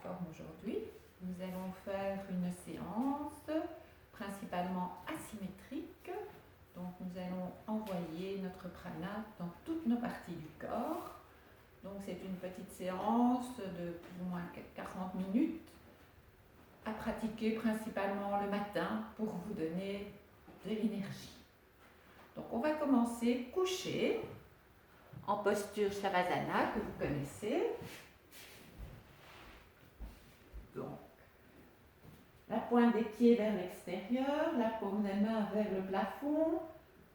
forme aujourd'hui. Nous allons faire une séance principalement asymétrique. Donc nous allons envoyer notre prana dans toutes nos parties du corps. Donc c'est une petite séance de plus ou moins 40 minutes à pratiquer principalement le matin pour vous donner de l'énergie. Donc on va commencer couché en posture Shavasana que vous connaissez. Donc, la pointe des pieds vers l'extérieur, la paume des mains vers le plafond,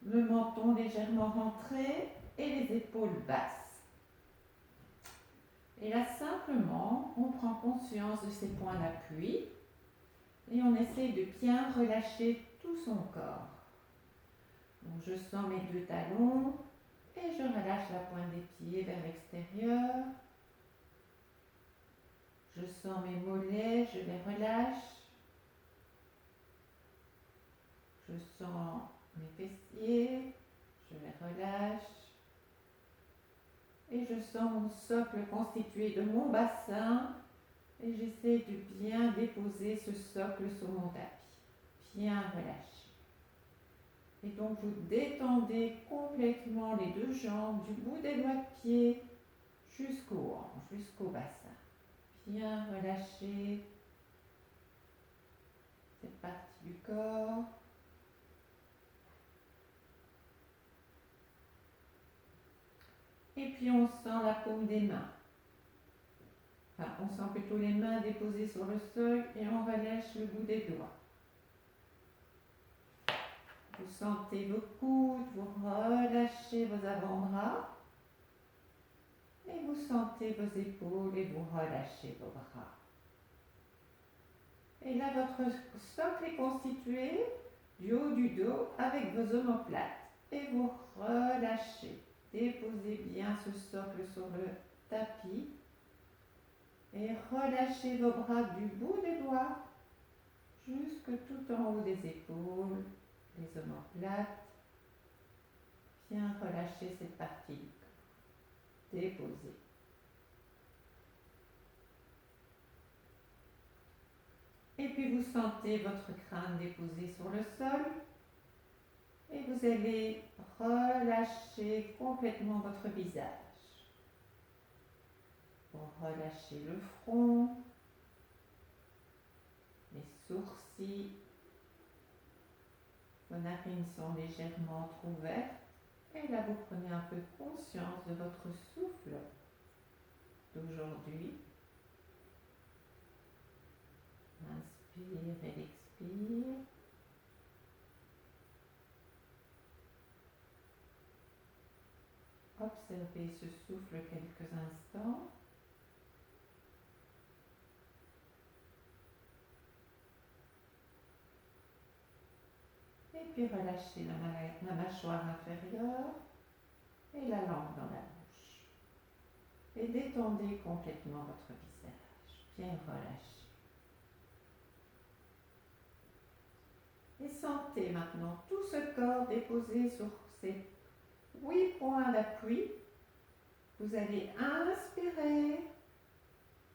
le menton légèrement rentré et les épaules basses. Et là, simplement, on prend conscience de ces points d'appui et on essaye de bien relâcher tout son corps. Donc, je sens mes deux talons et je relâche la pointe des pieds vers l'extérieur. Je sens mes mollets, je les relâche. Je sens mes fessiers, je les relâche. Et je sens mon socle constitué de mon bassin. Et j'essaie de bien déposer ce socle sur mon tapis. Bien relâché. Et donc vous détendez complètement les deux jambes, du bout des doigts de pied jusqu'aux hanches, jusqu'au bassin. Bien relâcher cette partie du corps. Et puis on sent la paume des mains. Enfin, on sent plutôt les mains déposées sur le sol et on relâche le bout des doigts. Vous sentez vos coudes, vous relâchez vos avant-bras. Et vous sentez vos épaules et vous relâchez vos bras. Et là, votre socle est constitué du haut du dos avec vos omoplates. Et vous relâchez. Déposez bien ce socle sur le tapis. Et relâchez vos bras du bout des doigts jusque tout en haut des épaules, les omoplates. Bien relâchez cette partie du corps. Déposez. Et puis vous sentez votre crâne déposé sur le sol. Et vous allez relâcher complètement votre visage. Vous relâchez le front, les sourcils. Vos narines sont légèrement ouvertes. Et là, vous prenez un peu conscience de votre souffle d'aujourd'hui. Inspire et expire. Observez ce souffle quelques instants. Et puis relâchez la mâchoire inférieure et la langue dans la bouche. Et détendez complètement votre visage. Bien relâché. Et sentez maintenant tout ce corps déposé sur ces 8 points d'appui. Vous allez inspirer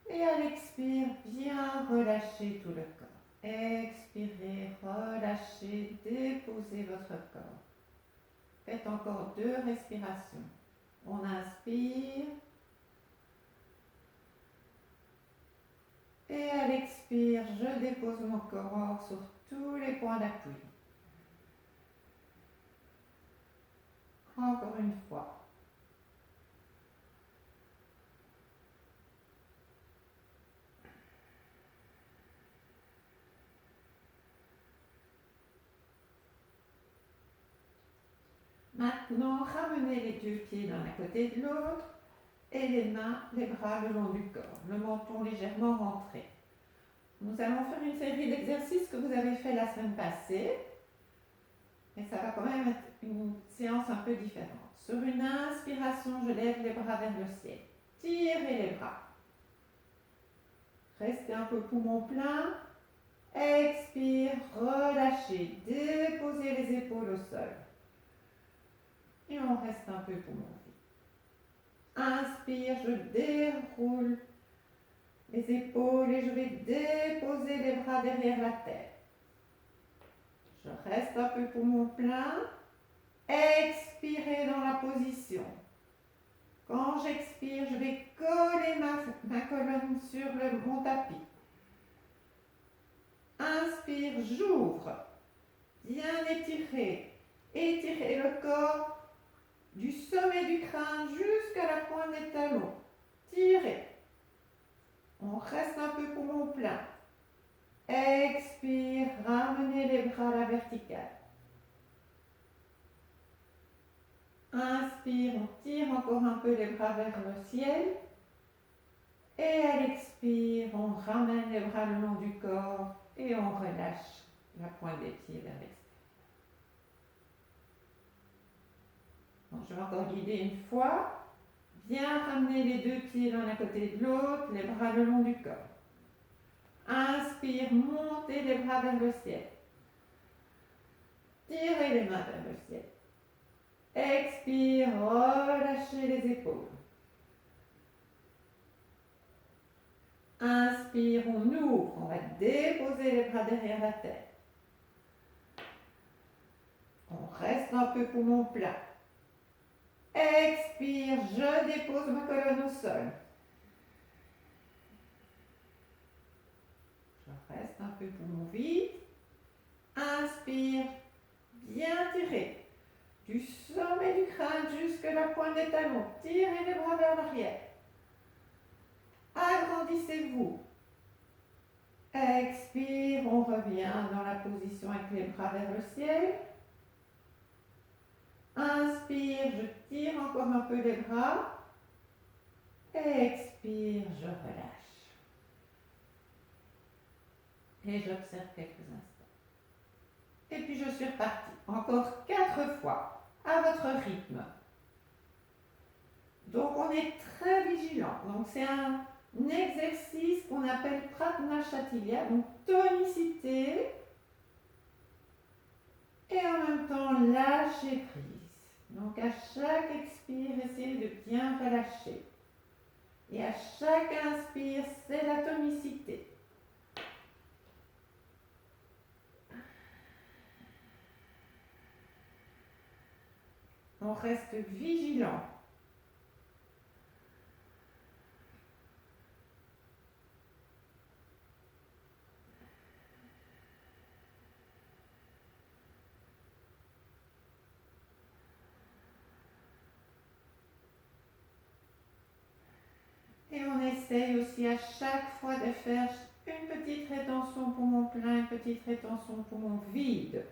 et à l'expire, bien relâcher tout le corps. Expirez, relâchez, déposez votre corps. Faites encore 2 respirations. On inspire. Et à l'expire, je dépose mon corps sur tous les points d'appui. Encore une fois. Maintenant, ramenez les 2 pieds l'un à côté de l'autre et les mains, les bras le long du corps, le menton légèrement rentré. Nous allons faire une série d'exercices que vous avez fait la semaine passée, mais ça va quand même être une séance un peu différente. Sur une inspiration, je lève les bras vers le ciel. Tirez les bras. Restez un peu poumon plein. Expire, relâchez, déposez les épaules au sol. Et on reste un peu poumon vide. Inspire, je déroule les épaules et je vais déposer les bras derrière la tête. Je reste un peu poumon plein. Expirez dans la position. Quand j'expire, je vais coller ma colonne sur mon tapis. Inspire, j'ouvre. Bien étiré. Étirez le corps du sommet du crâne jusqu'à la pointe des talons. Tirez. On reste un peu poumon plein. Expire, ramenez les bras à la verticale. Inspire, on tire encore un peu les bras vers le ciel. Et à l'expire, on ramène les bras le long du corps et on relâche la pointe des pieds vers l'extérieur. Donc, je vais encore guider une fois. Bien ramener les deux pieds l'un à côté de l'autre, les bras le long du corps. Inspire, montez les bras vers le ciel. Tirez les mains vers le ciel. Expire, relâchez les épaules. Inspire, on ouvre, on va déposer les bras derrière la tête. On reste un peu poumon plat. Expire, je dépose ma colonne au sol. Je reste un peu poumon vide. Inspire, bien tiré. Du sommet du crâne jusqu'à la pointe des talons. Tirez les bras vers l'arrière. Agrandissez-vous. Expire, on revient dans la position avec les bras vers le ciel. Inspire, je tire encore un peu les bras. Expire, je relâche. Et j'observe quelques instants. Et puis je suis repartie. Encore 4 fois, à votre rythme. Donc on est très vigilant. Donc c'est un exercice qu'on appelle Pratnakshatila, donc tonicité. Et en même temps, lâcher prise. Donc à chaque expire, essayez de bien relâcher. Et à chaque inspire, c'est la tonicité. On reste vigilant. Et on essaye aussi à chaque fois de faire une petite rétention poumon plein, une petite rétention poumon vide.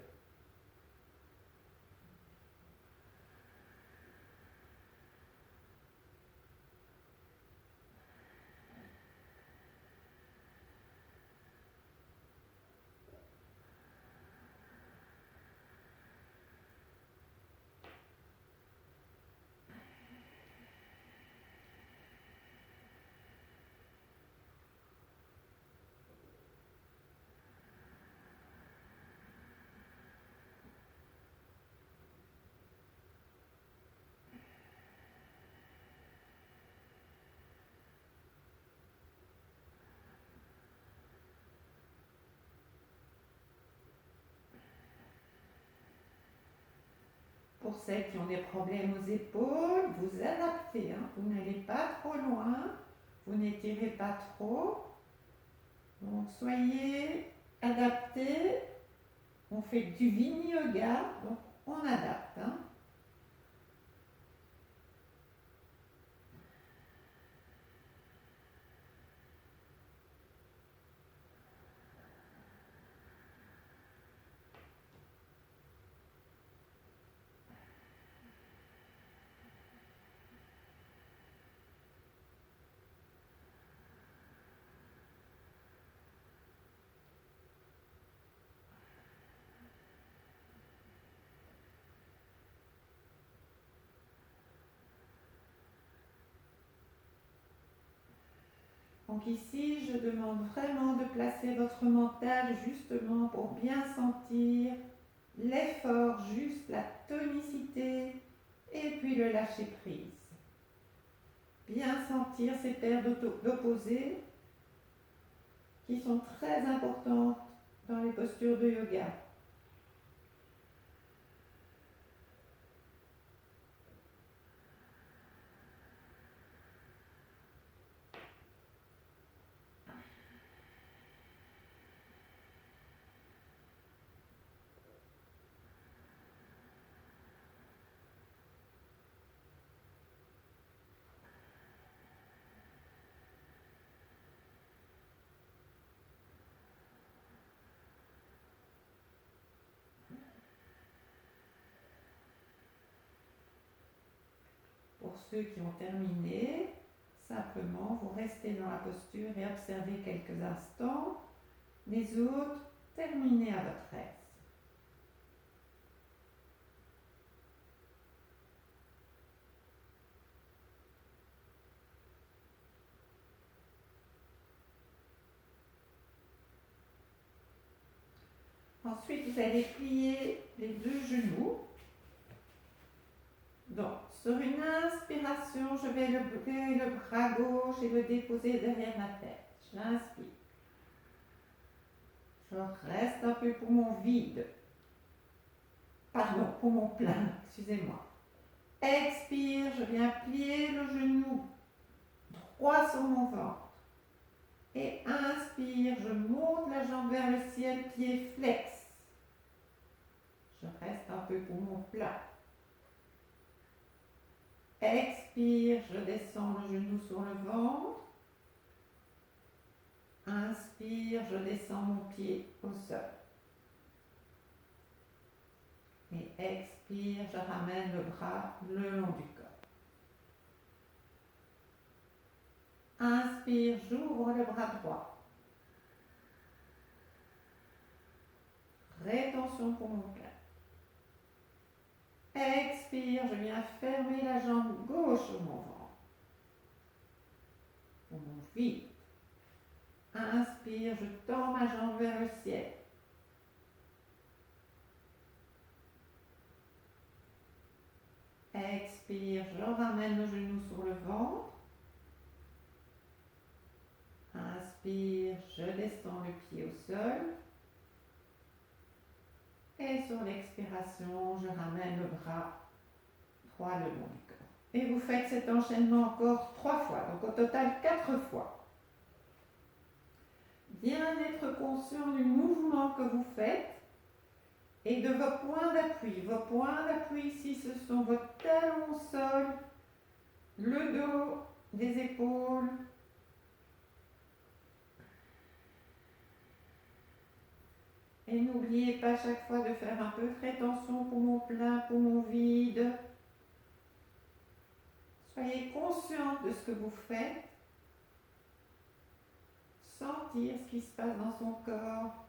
Pour celles qui ont des problèmes aux épaules, vous adaptez. Vous n'allez pas trop loin, vous n'étirez pas trop. Donc soyez adaptés. On fait du Vini-Yoga, donc on adapte. Donc ici, je demande vraiment de placer votre mental justement pour bien sentir l'effort, juste la tonicité et puis le lâcher prise. Bien sentir ces paires d'opposés qui sont très importantes dans les postures de yoga. Pour ceux qui ont terminé, simplement vous restez dans la posture et observez quelques instants. Les autres, terminez à votre aise. Ensuite, vous allez plier les deux genoux. Donc, sur une inspiration, je vais lever le bras gauche et le déposer derrière la tête. J'inspire. Je reste un peu poumon vide. Pardon, poumon plein, excusez-moi. Expire, je viens plier le genou droit sur mon ventre. Et inspire, je monte la jambe vers le ciel, pied flex. Je reste un peu poumon plat. Expire, je descends le genou sur le ventre. Inspire, je descends mon pied au sol. Et expire, je ramène le bras le long du corps. Inspire, j'ouvre le bras droit. Rétention pour mon plein. Expire, je viens fermer la jambe gauche sur mon ventre. Poumon vide. Inspire, je tends ma jambe vers le ciel. Expire, je ramène le genou sur le ventre. Inspire, je descends le pied au sol. Et sur l'expiration, je ramène le bras droit le long du corps. Et vous faites cet enchaînement encore 3 fois, donc au total 4 fois. Bien être conscient du mouvement que vous faites et de vos points d'appui. Vos points d'appui ici, ce sont votre talon au sol, le dos des épaules. Et n'oubliez pas chaque fois de faire un peu de rétention, poumon plein, poumon vide. Soyez conscient de ce que vous faites. Sentir ce qui se passe dans son corps.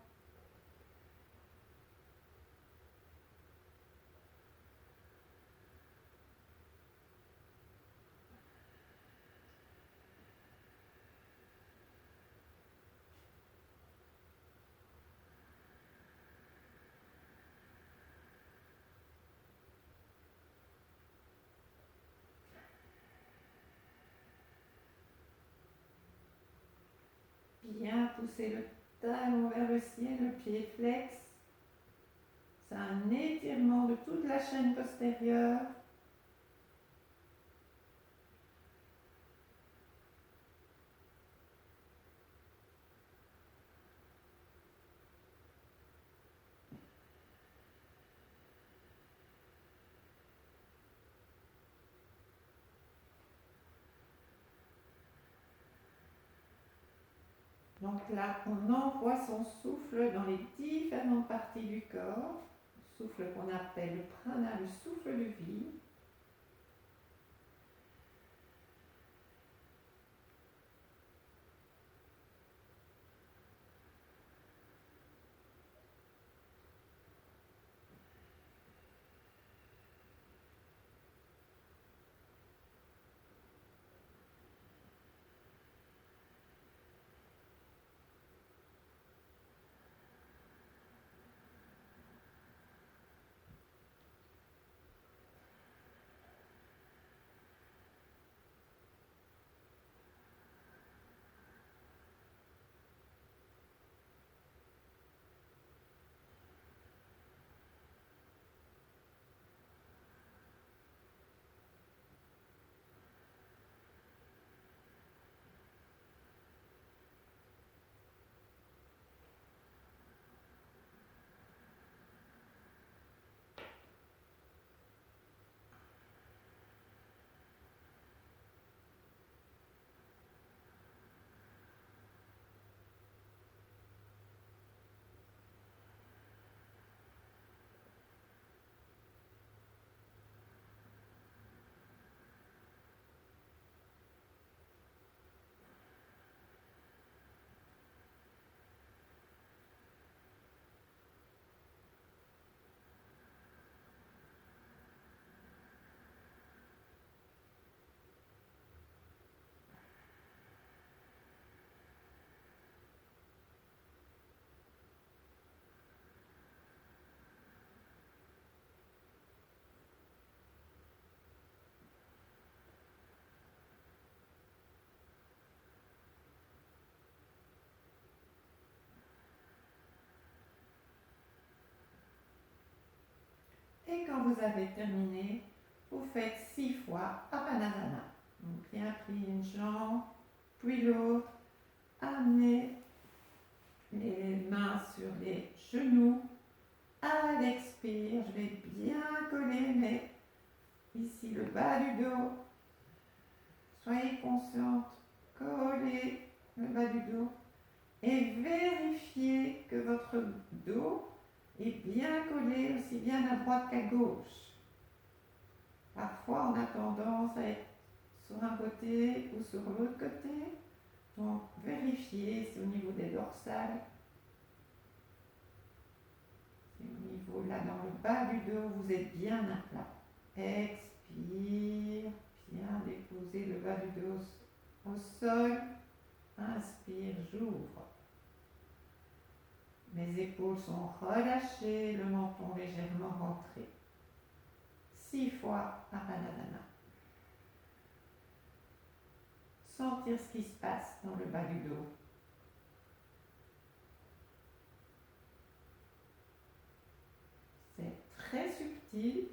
Bien pousser le talon vers le ciel, le pied flex. C'est un étirement de toute la chaîne postérieure. Donc là, on envoie son souffle dans les différentes parties du corps. Le souffle qu'on appelle le prana, le souffle de vie. quand vous avez terminé, vous faites 6 fois Apanadana. Donc bien pris une jambe, puis l'autre. Amenez les mains sur les genoux. À l'expire, je vais bien coller, mais ici le bas du dos. Soyez consciente, collez le bas du dos et vérifiez que votre dos est bien collé aussi bien à droite qu'à gauche. Parfois, on a tendance à être sur un côté ou sur l'autre côté. Donc, vérifiez si au niveau des dorsales, si au niveau là dans le bas du dos, vous êtes bien à plat. Expire, bien déposer le bas du dos au sol. Inspire, j'ouvre. Mes épaules sont relâchées, le menton légèrement rentré. 6 fois Apanadana. Sentir ce qui se passe dans le bas du dos. C'est très subtil,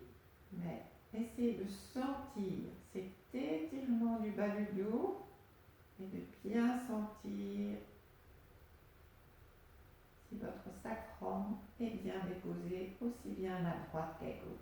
mais essayez de sentir cet étirement du bas du dos et de bien sentir si votre sacrum est bien déposé aussi bien à droite qu'à gauche.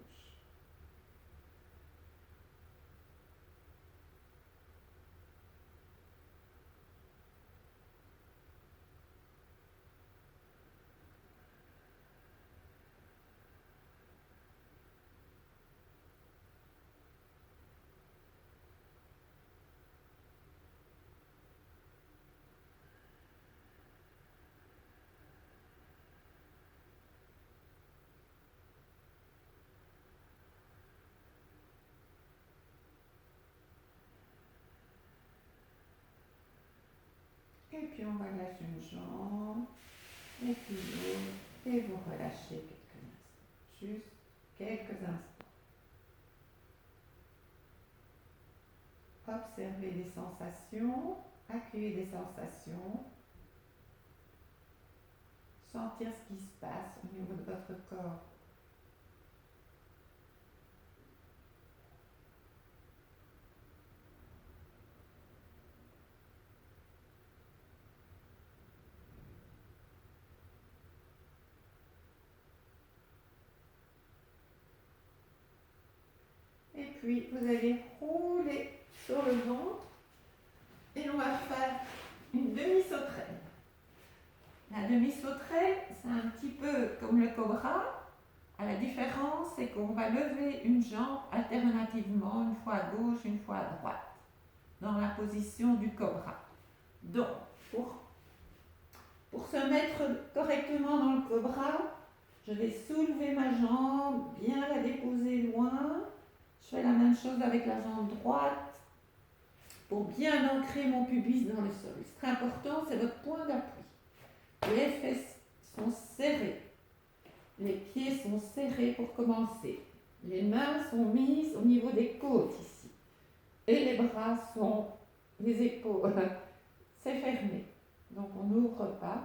Et puis on relâche une jambe, et puis l'autre, et vous relâchez quelques instants. Juste quelques instants. Observez les sensations, accueillez des sensations, sentir ce qui se passe au niveau de votre corps. Et puis vous allez rouler sur le ventre et on va faire une demi-sauterelle. La demi-sauterelle, c'est un petit peu comme le cobra. La différence, c'est qu'on va lever une jambe alternativement, une fois à gauche, une fois à droite, dans la position du cobra. Donc, pour se mettre correctement dans le cobra, je vais soulever ma jambe, bien la déposer loin. Je fais la même chose avec la jambe droite pour bien ancrer mon pubis dans le sol. Ce qui est important, c'est votre point d'appui. Les fesses sont serrées. Les pieds sont serrés pour commencer. Les mains sont mises au niveau des côtes ici. Et les bras sont, les épaules, c'est fermé. Donc on n'ouvre pas.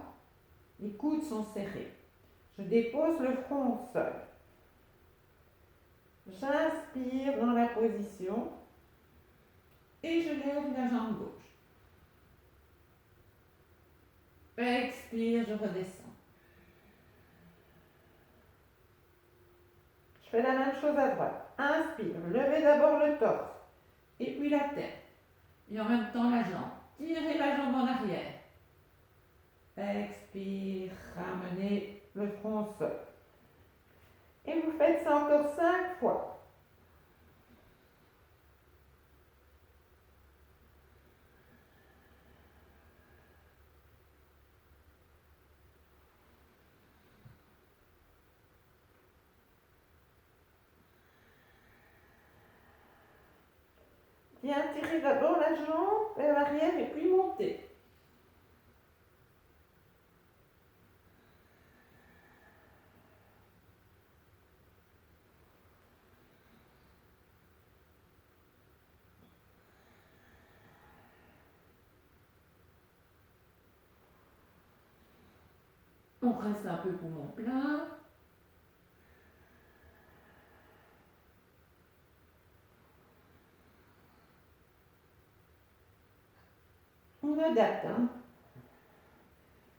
Les coudes sont serrés. Je dépose le front au sol. J'inspire dans la position et je lève la jambe gauche. Expire, je redescends. Je fais la même chose à droite. Inspire, levez d'abord le torse et puis la tête. Et en même temps la jambe. Tirez la jambe en arrière. Expire, ramenez le front au sol. Et vous faites ça encore 5 fois. Bien tirer d'abord la jambe vers l'arrière et puis monter. On reste un peu poumon plein. on adapte. Hein.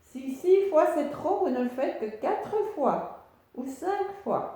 Si 6 fois c'est trop, vous ne le faites que 4 fois ou 5 fois.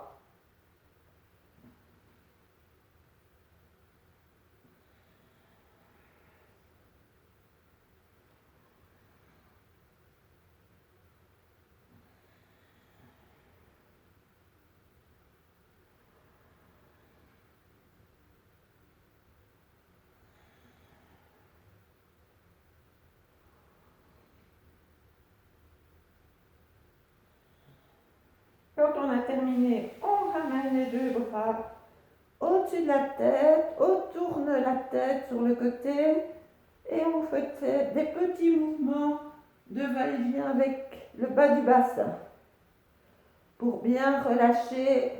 Quand on a terminé, on ramène les deux bras au-dessus de la tête, on tourne la tête sur le côté et on fait des petits mouvements de va-et-vient avec le bas du bassin pour bien relâcher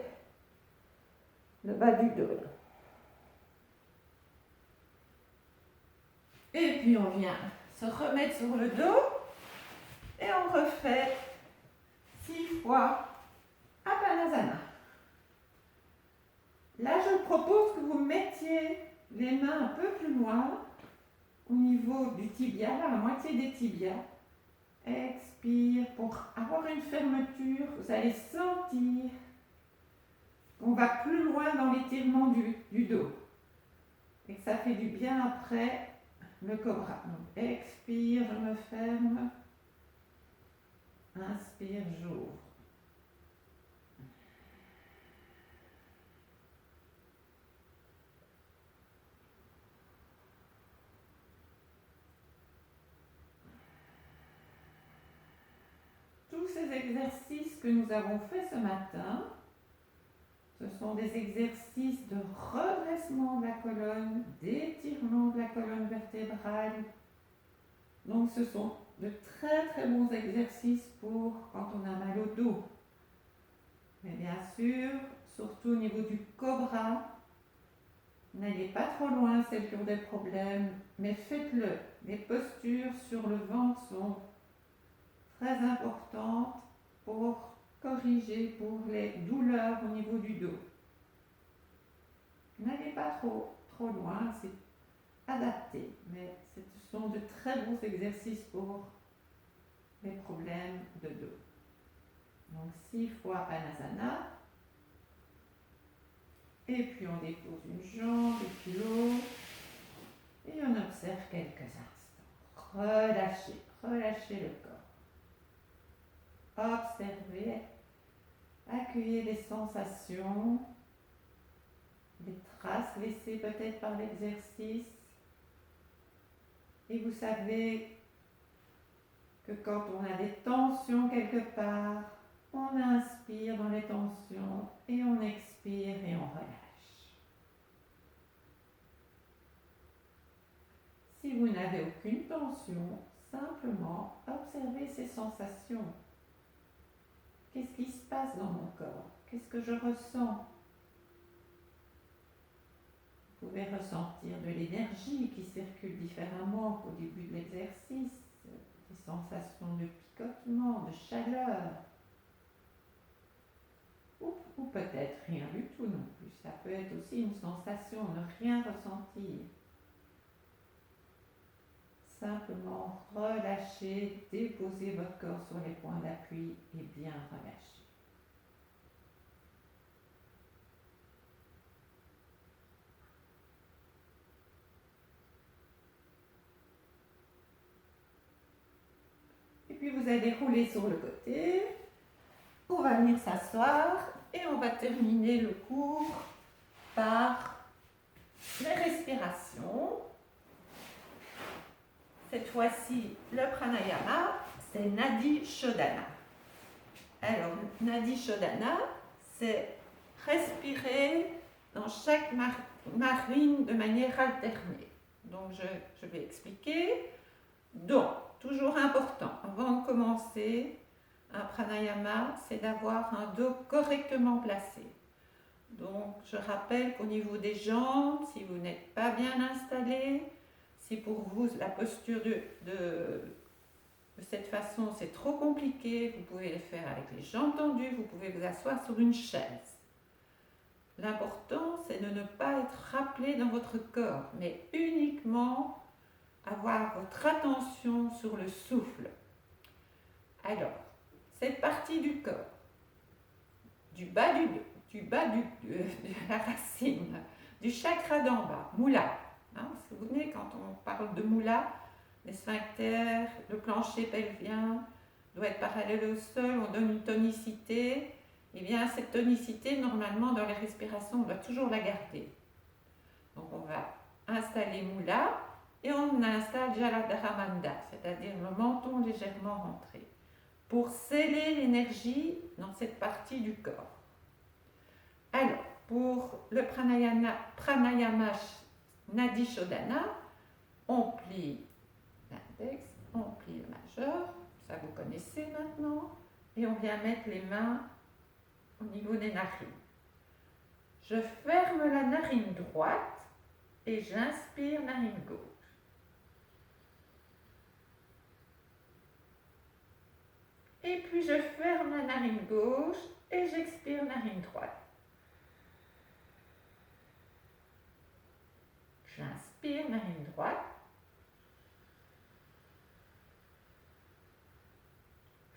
le bas du dos. Et puis on vient se remettre sur le dos et on refait 6 fois Apanasana. Là, je propose que vous mettiez les mains un peu plus loin au niveau du tibia, à la moitié des tibias. Expire pour avoir une fermeture. Vous allez sentir qu'on va plus loin dans l'étirement du dos. Et que ça fait du bien après le cobra. Donc, expire, je me ferme. Inspire, j'ouvre. Tous ces exercices que nous avons faits ce matin, ce sont des exercices de redressement de la colonne, d'étirement de la colonne vertébrale. Donc ce sont de très très bons exercices pour quand on a mal au dos. Mais bien sûr, surtout au niveau du cobra, n'allez pas trop loin, celles qui ont des problèmes, mais faites-le. Les postures sur le ventre sont très importantes pour corriger pour les douleurs au niveau du dos. N'allez pas trop loin, c'est adapté, mais ce sont de très bons exercices pour les problèmes de dos. Donc 6 fois Anasana, et puis on dépose une jambe, et puis l'autre, et on observe quelques instants. Relâchez le corps. Observez, accueillez les sensations, les traces laissées peut-être par l'exercice. Et vous savez que quand on a des tensions quelque part, on inspire dans les tensions et on expire et on relâche. Si vous n'avez aucune tension, simplement observez ces sensations. Qu'est-ce qui se passe dans mon corps? Qu'est-ce que je ressens? Vous pouvez ressentir de l'énergie qui circule différemment qu'au début de l'exercice, des sensations de picotement, de chaleur, ou peut-être rien du tout non plus. Ça peut être aussi une sensation de rien ressentir. Simplement relâchez, déposez votre corps sur les points d'appui et bien relâchez. Et puis vous allez rouler sur le côté. On va venir s'asseoir et on va terminer le cours par les respirations. Cette fois-ci, le pranayama, c'est Nadi Shodhana. Alors, Nadi Shodhana, c'est respirer dans chaque narine de manière alternée. Donc, je vais expliquer. Donc, toujours important, avant de commencer un pranayama, c'est d'avoir un dos correctement placé. Donc, je rappelle qu'au niveau des jambes, si vous n'êtes pas bien installé, si pour vous la posture de cette façon c'est trop compliqué, vous pouvez le faire avec les jambes tendues, vous pouvez vous asseoir sur une chaise. L'important c'est de ne pas être rappelé dans votre corps, mais uniquement avoir votre attention sur le souffle. Alors, cette partie du corps, du bas de la racine, du chakra d'en bas, Moula. Hein, vous vous souvenez, quand on parle de Moula, les sphincters, le plancher pelvien doit être parallèle au sol, on donne une tonicité. Et bien, cette tonicité, normalement, dans les respirations, on doit toujours la garder. Donc, on va installer Moula et on installe Jaladharamanda, c'est-à-dire le menton légèrement rentré, pour sceller l'énergie dans cette partie du corps. Alors, pour le pranayama Nadi Shodhana, on plie l'index, on plie le majeur, ça vous connaissez maintenant, et on vient mettre les mains au niveau des narines. Je ferme la narine droite et j'inspire narine gauche. Et puis je ferme la narine gauche et j'expire narine droite. J'inspire narine droite.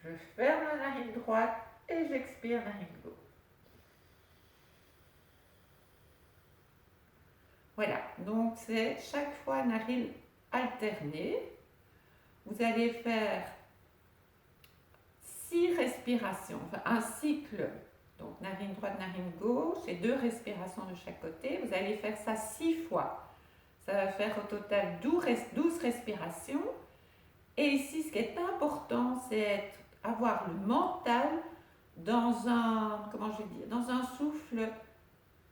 Je ferme la narine droite et j'expire narine gauche. Voilà, donc c'est chaque fois narine alternée. Vous allez faire 6 respirations, enfin un cycle, donc narine droite, narine gauche, et 2 respirations de chaque côté. Vous allez faire ça 6 fois. Ça va faire au total 12 respirations. Et ici, ce qui est important, c'est avoir le mental dans un, comment je vais dire, dans un souffle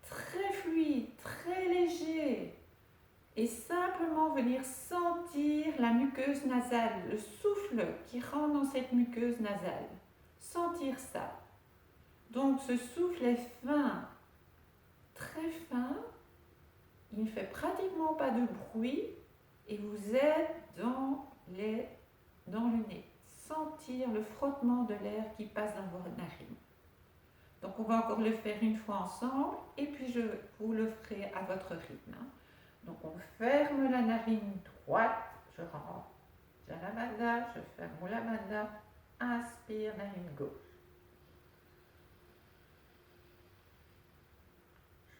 très fluide, très léger, et simplement venir sentir la muqueuse nasale, le souffle qui rentre dans cette muqueuse nasale. Sentir ça. Donc ce souffle est fin, très fin, il ne fait pratiquement pas de bruit et vous êtes dans le nez. Sentir le frottement de l'air qui passe dans vos narines. Donc on va encore le faire une fois ensemble et puis vous le ferez à votre rythme. Donc on ferme la narine droite, je rentre Jalamanda, je ferme Mulamanda, inspire narine gauche.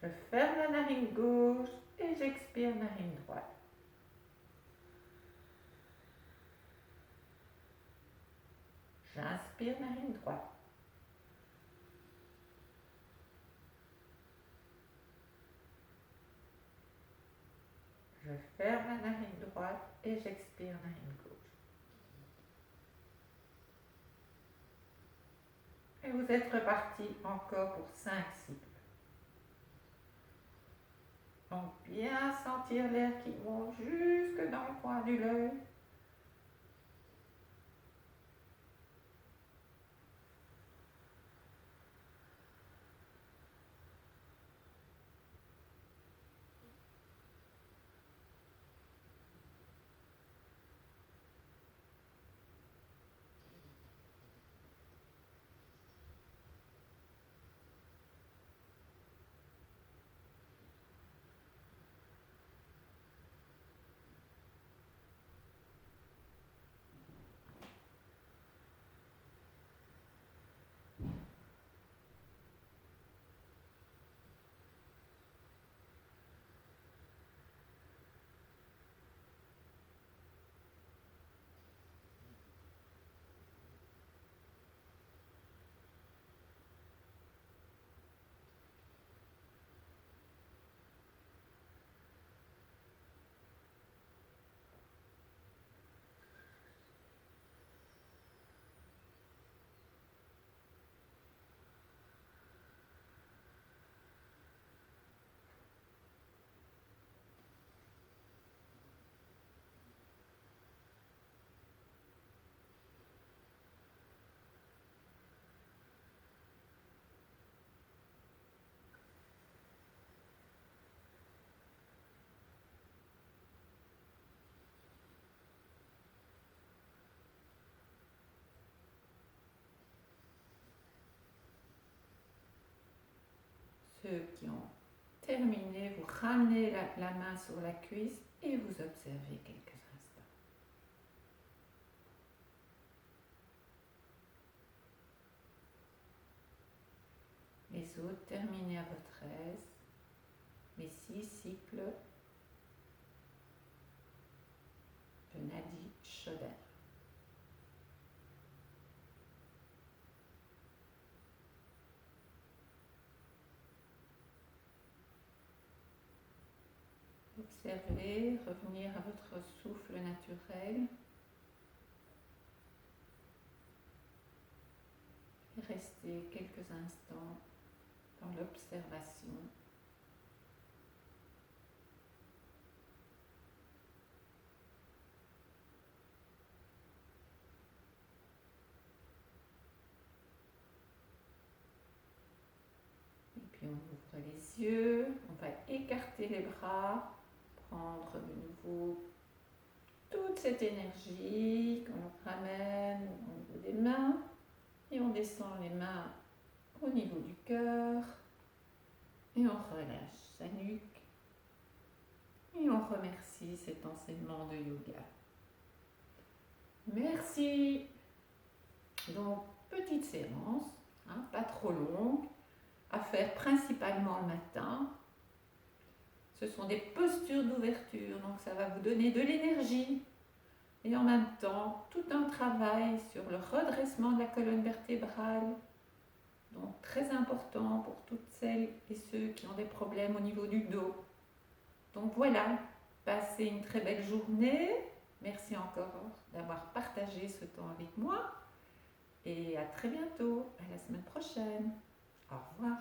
Je ferme la narine gauche et j'expire narine droite. J'inspire narine droite. Je ferme la narine droite et j'expire narine gauche. Et vous êtes reparti encore pour 5 cycles. Donc bien sentir l'air qui monte jusque dans le coin de l'œil. Ceux qui ont terminé, vous ramenez la main sur la cuisse et vous observez quelques instants. les autres, terminez à votre aise les 6 cycles de Nadi Shodhana. Observez, revenir à votre souffle naturel et restez quelques instants dans l'observation. Et puis on ouvre les yeux, on va écarter les bras, prendre de nouveau toute cette énergie qu'on ramène au niveau des mains et on descend les mains au niveau du cœur et on relâche sa nuque et on remercie cet enseignement de yoga. Merci. Donc petite séance, pas trop longue, à faire principalement le matin. Ce sont des postures d'ouverture, donc ça va vous donner de l'énergie et en même temps tout un travail sur le redressement de la colonne vertébrale, donc très important pour toutes celles et ceux qui ont des problèmes au niveau du dos. Donc voilà, passez une très belle journée, merci encore d'avoir partagé ce temps avec moi et à très bientôt, à la semaine prochaine. Au revoir.